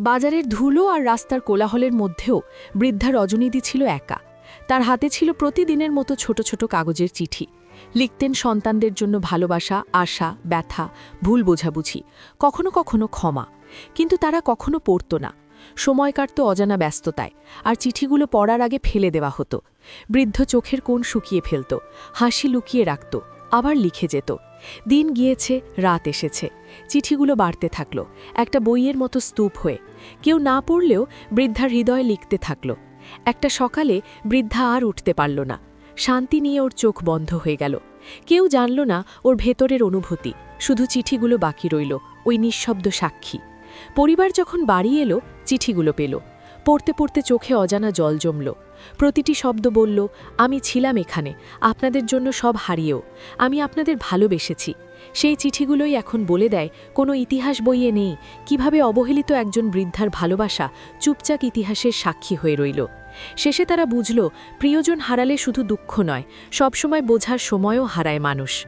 বাজারের ধুলো আর রাস্তার কোলাহলের মধ্যেও বৃদ্ধা রজনীদি ছিল একা। তার হাতে ছিল প্রতিদিনের মতো ছোট ছোট কাগজের চিঠি। লিখতেন সন্তানদের জন্য ভালোবাসা, আশা, ব্যথা, ভুল বোঝাবুঝি, কখনো কখনো ক্ষমা। কিন্তু তারা কখনো পড়ত না। সময় কাটত অজানা ব্যস্ততায়, আর চিঠিগুলো পড়ার আগে ফেলে দেওয়া হতো। বৃদ্ধ চোখের কোণ শুকিয়ে ফেলত, হাসি লুকিয়ে রাখত, আবার লিখে যেত। দিন গিয়েছে, রাত এসেছে, চিঠিগুলো বাড়তে থাকল, একটা বইয়ের মতো স্তূপ হয়ে। কেউ না পড়লেও বৃদ্ধার হৃদয়ে লিখতে থাকল। একটা সকালে বৃদ্ধা আর উঠতে পারল না। শান্তি নিয়ে ওর চোখ বন্ধ হয়ে গেল। কেউ জানল না ওর ভেতরের অনুভূতি, শুধু চিঠিগুলো বাকি রইল, ওই নিঃশব্দ সাক্ষী। পরিবার যখন বাড়ি এলো, চিঠিগুলো পেল। পড়তে পড়তে চোখে অজানা জল জমল। প্রতিটি শব্দ বলল, আমি ছিলাম এখানে, আপনাদের জন্য সব হারিয়েও আমি আপনাদের ভালোবেসেছি। সেই চিঠিগুলোই এখন বলে দেয়, কোনো ইতিহাস বইয়ে নেই কিভাবে অবহেলিত একজন বৃদ্ধার ভালোবাসা চুপচাপ ইতিহাসের সাক্ষী হয়ে রইল। শেষে তারা বুঝল, প্রিয়জন হারালে শুধু দুঃখ নয়, সবসময় বোঝার সময়ও হারায় মানুষ।